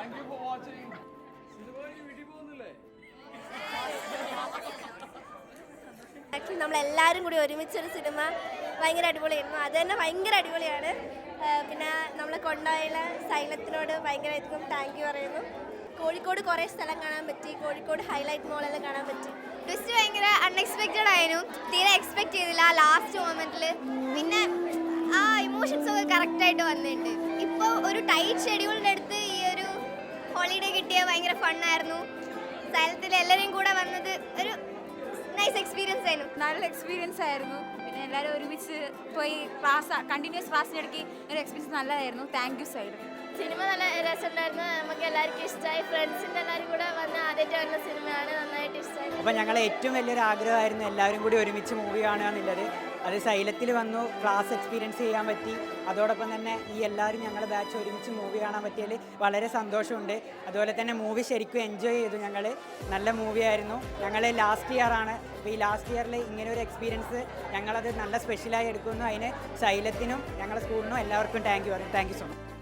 Thank you for watching. വീട്ടിൽ പോകുന്നില്ലേ? Actually നമ്മളെല്ലാവരും കൂടി ഒരുമിച്ചൊരു സിനിമ ഭയങ്കര അടിപൊളിയായിരുന്നു. അത് തന്നെ ഭയങ്കര അടിപൊളിയാണ്. പിന്നെ നമ്മളെ കൊണ്ടുപോയുള്ള സൈലത്തിനോട് ഭയങ്കരമായിരിക്കും താങ്ക് യു പറയുന്നു. കോഴിക്കോട് കുറേ സ്ഥലം കാണാൻ പറ്റി. കോഴിക്കോട് ഹൈലൈറ്റ് മോളെല്ലാം കാണാൻ പറ്റി. ട്വിസ്റ്റ് ഭയങ്കര അൺഎക്സ്പെക്റ്റഡ് ആയിരുന്നു. തീരെ എക്സ്പെക്ട് ചെയ്തില്ല ലാസ്റ്റ് മൊമെന്റിൽ. പിന്നെ ആ ഇമോഷൻസ് ഒക്കെ കറക്റ്റായിട്ട് വന്നിട്ടുണ്ട്. ഇപ്പോൾ ഒരു ടൈറ്റ് ഷെഡ്യൂളിൻ്റെ അടുത്ത് ഈ ഒരു ഹോളിഡേ കിട്ടിയ ഭയങ്കര ഫണ്ണായിരുന്നു. സൈലത്തിൽ എല്ലാവരെയും കൂടെ വന്നത് ഒരു നൈസ് എക്സ്പീരിയൻസ് ആയിരുന്നു. നല്ല എക്സ്പീരിയൻസ് ആയിരുന്നു. പിന്നെ എല്ലാവരും ഒരുമിച്ച് പോയി കണ്ടിന്യൂസ് ക്ലാസ്സിനിടയ്ക്ക് ഒരു എക്സ്പീരിയൻസ് നല്ലതായിരുന്നു. Thank you side. സിനിമ നല്ല രസമുണ്ടായിരുന്നു. നമുക്ക് എല്ലാവർക്കും ഇഷ്ടമായി. ഫ്രണ്ട്സിൻ്റെ എല്ലാവരും കൂടെ വന്ന് ആദ്യമായിട്ട് കണ്ട സിനിമയാണ്. നന്നായിട്ട് ഇഷ്ടമായി. അപ്പോൾ ഞങ്ങളെ ഏറ്റവും വലിയൊരു ആഗ്രഹമായിരുന്നു എല്ലാവരും കൂടി ഒരുമിച്ച് മൂവി കാണുക എന്നുള്ളത്. അത് സൈലത്തിൽ വന്നു, ക്ലാസ് എക്സ്പീരിയൻസ് ചെയ്യാൻ പറ്റി. അതോടൊപ്പം തന്നെ ഈ എല്ലാവരും ഞങ്ങളുടെ ബാച്ച് ഒരുമിച്ച് മൂവി കാണാൻ പറ്റിയതിൽ വളരെ സന്തോഷമുണ്ട്. അതുപോലെ തന്നെ മൂവി ശരിക്കും എൻജോയ് ചെയ്തു. ഞങ്ങൾ നല്ല മൂവിയായിരുന്നു. ഞങ്ങൾ ലാസ്റ്റ് ഇയറാണ്. അപ്പോൾ ഈ ലാസ്റ്റ് ഇയറിൽ ഇങ്ങനെ ഒരു എക്സ്പീരിയൻസ് ഞങ്ങളത് നല്ല സ്പെഷ്യലായി എടുക്കുന്നു. അതിന് സൈലത്തിനും ഞങ്ങളുടെ സ്കൂളിനും എല്ലാവർക്കും താങ്ക് യു പറയും. Thank you so much.